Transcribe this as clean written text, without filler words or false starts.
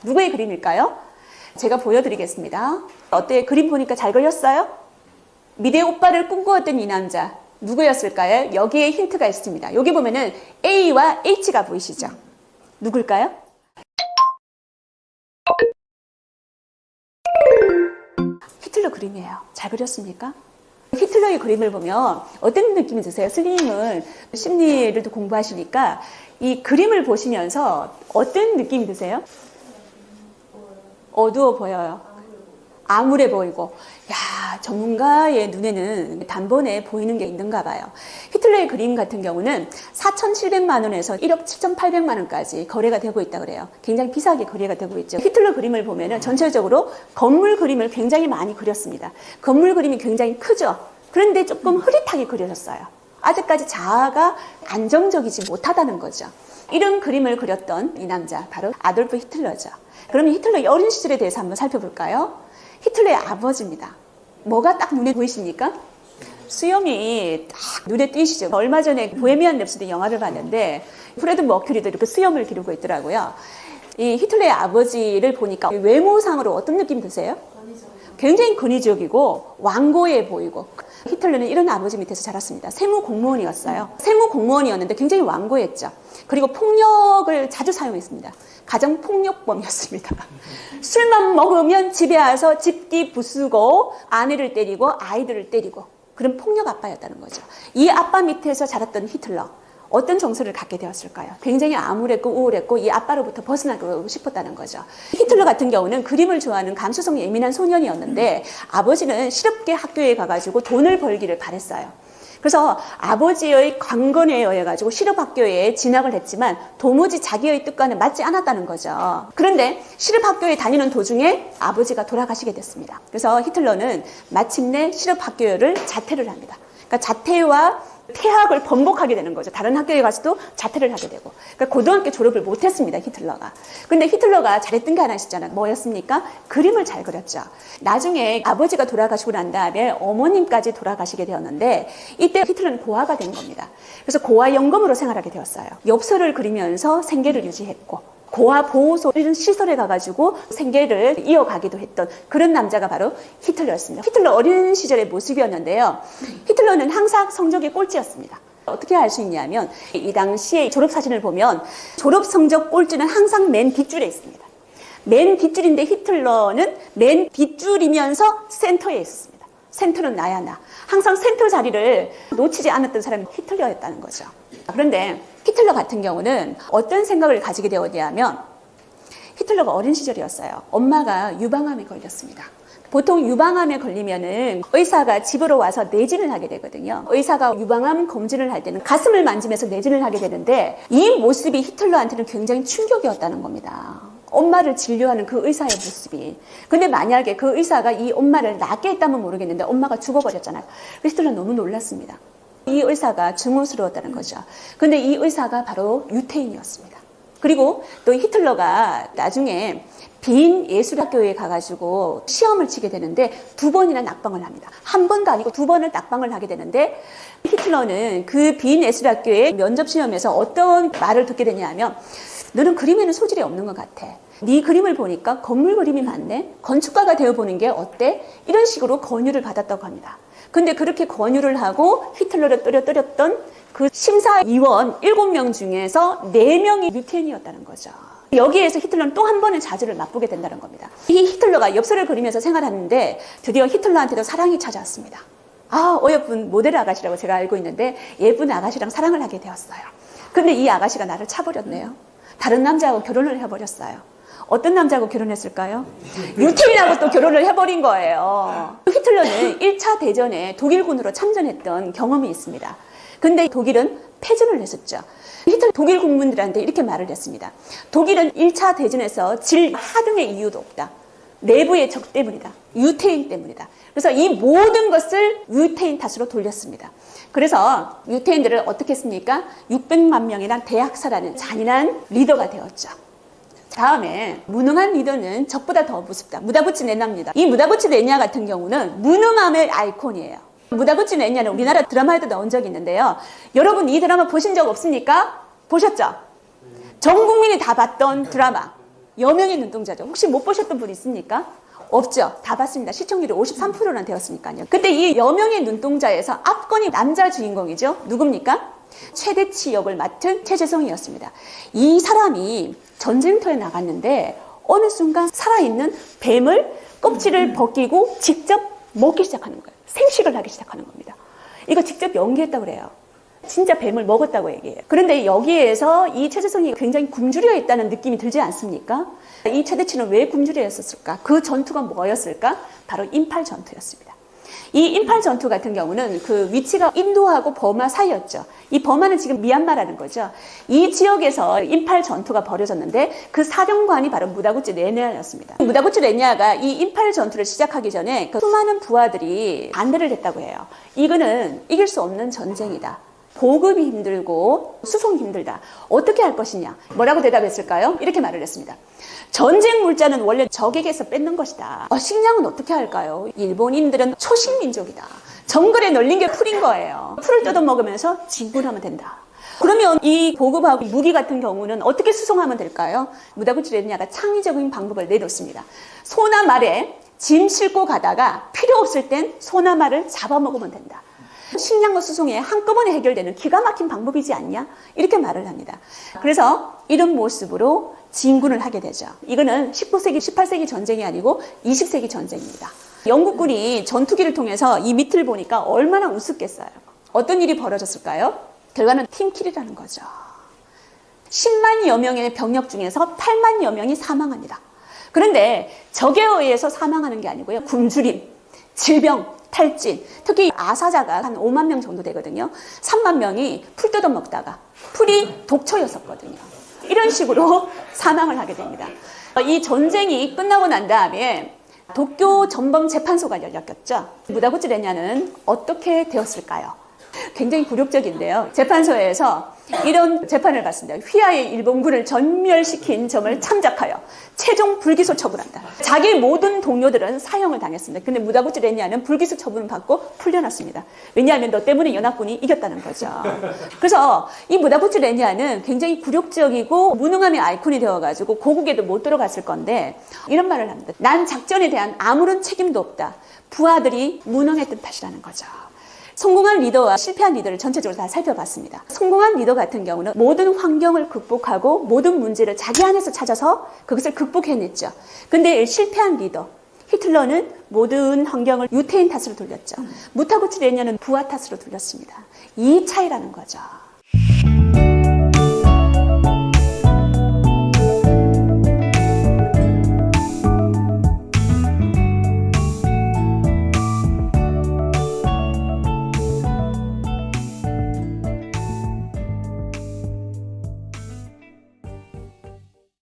누구의 그림일까요? 제가 보여드리겠습니다. 어때요? 그림 보니까 잘 그렸어요? 미대 오빠를 꿈꾸었던 이 남자 누구였을까요? 여기에 힌트가 있습니다. 여기 보면은 A와 H가 보이시죠? 누굴까요? 히틀러 그림이에요. 잘 그렸습니까? 히틀러의 그림을 보면 어떤 느낌이 드세요? 스님은 심리를 또 공부하시니까 이 그림을 보시면서 어떤 느낌이 드세요? 어두워 보여요. 암울해 보이고, 야, 전문가의 눈에는 단번에 보이는 게 있는가 봐요. 히틀러의 그림 같은 경우는 4,700만 원에서 1억 7,800만 원까지 거래가 되고 있다 그래요. 굉장히 비싸게 거래가 되고 있죠. 히틀러 그림을 보면은 전체적으로 건물 그림을 굉장히 많이 그렸습니다. 건물 그림이 굉장히 크죠. 그런데 조금 흐릿하게 그려졌어요. 아직까지 자아가 안정적이지 못하다는 거죠. 이런 그림을 그렸던 이 남자, 바로 아돌프 히틀러죠. 그러면 히틀러의 어린 시절에 대해서 한번 살펴볼까요? 히틀러의 아버지입니다. 뭐가 딱 눈에 보이십니까? 수염이 딱 눈에 띄시죠? 얼마 전에 보헤미안 랩소디 영화를 봤는데 프레드 머큐리도 이렇게 수염을 기르고 있더라고요. 이 히틀러의 아버지를 보니까 외모상으로 어떤 느낌 드세요? 굉장히 근위적이고 완고해 보이고, 히틀러는 이런 아버지 밑에서 자랐습니다. 세무공무원이었어요. 세무공무원이었는데 굉장히 완고했죠. 그리고 폭력을 자주 사용했습니다. 가정폭력범이었습니다. 술만 먹으면 집에 와서 집기 부수고 아내를 때리고 아이들을 때리고, 그런 폭력 아빠였다는 거죠. 이 아빠 밑에서 자랐던 히틀러, 어떤 정서를 갖게 되었을까요? 굉장히 암울했고 우울했고 이 아빠로부터 벗어나고 싶었다는 거죠. 히틀러 같은 경우는 그림을 좋아하는 감수성 예민한 소년이었는데 아버지는 실업계 학교에 가가지고 돈을 벌기를 바랬어요. 그래서 아버지의 강건에 의해가지고 실업학교에 진학을 했지만 도무지 자기의 뜻과는 맞지 않았다는 거죠. 그런데 실업학교에 다니는 도중에 아버지가 돌아가시게 됐습니다. 그래서 히틀러는 마침내 실업학교를 자퇴를 합니다. 그러니까 자퇴와 퇴학을 번복하게 되는 거죠. 다른 학교에 가서도 자퇴를 하게 되고. 그러니까 고등학교 졸업을 못했습니다, 히틀러가. 근데 히틀러가 잘했던 게 하나 있었잖아요. 뭐였습니까? 그림을 잘 그렸죠. 나중에 아버지가 돌아가시고 난 다음에 어머님까지 돌아가시게 되었는데 이때 히틀러는 고아가 된 겁니다. 그래서 고아 영검으로 생활하게 되었어요. 엽서를 그리면서 생계를 유지했고, 고아 보호소 이런 시설에 가가지고 생계를 이어가기도 했던 그런 남자가 바로 히틀러였습니다. 히틀러 어린 시절의 모습이었는데요. 히틀러는 항상 성적이 꼴찌였습니다. 어떻게 알 수 있냐면 이 당시의 졸업사진을 보면 졸업 성적 꼴찌는 항상 맨 뒷줄에 있습니다. 맨 뒷줄인데 히틀러는 맨 뒷줄이면서 센터에 있었습니다. 센터는 나야 나. 항상 센터 자리를 놓치지 않았던 사람이 히틀러였다는 거죠. 그런데 히틀러 같은 경우는 어떤 생각을 가지게 되었냐면, 히틀러가 어린 시절이었어요. 엄마가 유방암에 걸렸습니다. 보통 유방암에 걸리면은 의사가 집으로 와서 내진을 하게 되거든요. 의사가 유방암 검진을 할 때는 가슴을 만지면서 내진을 하게 되는데 이 모습이 히틀러한테는 굉장히 충격이었다는 겁니다. 엄마를 진료하는 그 의사의 모습이. 근데 만약에 그 의사가 이 엄마를 낫게 했다면 모르겠는데 엄마가 죽어버렸잖아요. 히틀러는 너무 놀랐습니다. 이 의사가 증오스러웠다는 거죠. 근데 이 의사가 바로 유태인이었습니다. 그리고 또 히틀러가 나중에 빈 예술학교에 가가지고 시험을 치게 되는데 2번이나 낙방을 합니다. 한 번도 아니고 2번을 낙방을 하게 되는데, 히틀러는 그 빈 예술학교의 면접시험에서 어떤 말을 듣게 되냐면, 너는 그림에는 소질이 없는 것 같아. 네 그림을 보니까 건물 그림이 많네. 건축가가 되어보는 게 어때? 이런 식으로 권유를 받았다고 합니다. 근데 그렇게 권유를 하고 히틀러를 떨어뜨렸던 그 심사위원 7명 중에서 4명이 유태인이었다는 거죠. 여기에서 히틀러는 또 한 번의 좌절을 맛보게 된다는 겁니다. 이 히틀러가 엽서를 그리면서 생활하는데 드디어 히틀러한테도 사랑이 찾아왔습니다. 어여쁜 모델 아가씨라고 제가 알고 있는데 예쁜 아가씨랑 사랑을 하게 되었어요. 근데 이 아가씨가 나를 차버렸네요. 다른 남자하고 결혼을 해버렸어요. 어떤 남자하고 결혼했을까요? 유태인하고 또 결혼을 해버린 거예요. 히틀러는 1차 대전에 독일군으로 참전했던 경험이 있습니다. 근데 독일은 패전을 했었죠. 히틀러 독일 국민들한테 이렇게 말을 했습니다. 독일은 1차 대전에서 질 하등의 이유도 없다. 내부의 적 때문이다. 유태인 때문이다. 그래서 이 모든 것을 유태인 탓으로 돌렸습니다. 그래서 유태인들을 어떻게 했습니까? 600만 명이란 대학살하는 잔인한 리더가 되었죠. 다음에 무능한 리더는 적보다 더 무섭다. 무다부치 넷냐입니다. 이 무다부치 넷냐 같은 경우는 무능함의 아이콘이에요. 무다부치 넷냐는 우리나라 드라마에도 나온 적이 있는데요. 여러분 이 드라마 보신 적 없습니까? 보셨죠? 전 국민이 다 봤던 드라마. 여명의 눈동자죠. 혹시 못 보셨던 분 있습니까? 없죠. 다 봤습니다. 시청률이 53%나 되었으니까요. 근데 이 여명의 눈동자에서 압권이 남자 주인공이죠. 누굽니까? 최대치 역을 맡은 최재성이었습니다. 이 사람이 전쟁터에 나갔는데 어느 순간 살아있는 뱀을 껍질을 벗기고 직접 먹기 시작하는 거예요. 생식을 하기 시작하는 겁니다. 이거 직접 연기했다고 그래요. 진짜 뱀을 먹었다고 얘기해요. 그런데 여기에서 이 최재성이 굉장히 굶주려 있다는 느낌이 들지 않습니까? 이 최대치는 왜 굶주려 있었을까? 그 전투가 뭐였을까? 바로 인팔 전투였습니다. 이 인팔 전투 같은 경우는 그 위치가 인도하고 버마 사이였죠. 이 버마는 지금 미얀마라는 거죠. 이 지역에서 인팔 전투가 벌어졌는데 그 사령관이 바로 무다구치 레냐였습니다. 무다구치 레냐가 이 인팔 전투를 시작하기 전에 그 수많은 부하들이 반대를 했다고 해요. 이거는 이길 수 없는 전쟁이다. 보급이 힘들고 수송이 힘들다. 어떻게 할 것이냐? 뭐라고 대답했을까요? 이렇게 말을 했습니다. 전쟁 물자는 원래 적에게서 뺏는 것이다. 식량은 어떻게 할까요? 일본인들은 초식민족이다. 정글에 널린 게 풀인 거예요. 풀을 뜯어먹으면서 진군하면 된다. 그러면 이 보급하고 무기 같은 경우는 어떻게 수송하면 될까요? 무다구치 레냐가 창의적인 방법을 내놓습니다. 소나 말에 짐 싣고 가다가 필요 없을 땐 소나 말을 잡아먹으면 된다. 식량과 수송에 한꺼번에 해결되는 기가 막힌 방법이지 않냐? 이렇게 말을 합니다. 그래서 이런 모습으로 진군을 하게 되죠. 이거는 19세기, 18세기 전쟁이 아니고 20세기 전쟁입니다. 영국군이 전투기를 통해서 이 밑을 보니까 얼마나 우습겠어요. 어떤 일이 벌어졌을까요? 결과는 팀킬이라는 거죠. 10만여 명의 병력 중에서 8만여 명이 사망합니다. 그런데 적에 의해서 사망하는 게 아니고요. 굶주림, 질병, 탈진, 특히 아사자가 한 5만 명 정도 되거든요. 3만 명이 풀 뜯어먹다가 풀이 독초였었거든요. 이런 식으로 사망을 하게 됩니다. 이 전쟁이 끝나고 난 다음에 도쿄 전범 재판소가 열렸겠죠. 무다구치 레냐는 어떻게 되었을까요? 굉장히 굴욕적인데요. 재판소에서 이런 재판을 받습니다. 휘하의 일본군을 전멸시킨 점을 참작하여 최종 불기소 처분한다. 자기 모든 동료들은 사형을 당했습니다. 근데 무다구치 레냐는 불기소 처분을 받고 풀려났습니다. 왜냐하면 너 때문에 연합군이 이겼다는 거죠. 그래서 이 무다구치 레냐는 굉장히 굴욕적이고 무능함의 아이콘이 되어가지고 고국에도 못 들어갔을 건데 이런 말을 합니다. 난 작전에 대한 아무런 책임도 없다. 부하들이 무능했던 탓이라는 거죠. 성공한 리더와 실패한 리더를 전체적으로 다 살펴봤습니다. 성공한 리더 같은 경우는 모든 환경을 극복하고 모든 문제를 자기 안에서 찾아서 그것을 극복해냈죠. 근데 실패한 리더, 히틀러는 모든 환경을 유태인 탓으로 돌렸죠. 무다구치 레냐는 부하 탓으로 돌렸습니다. 이 차이라는 거죠.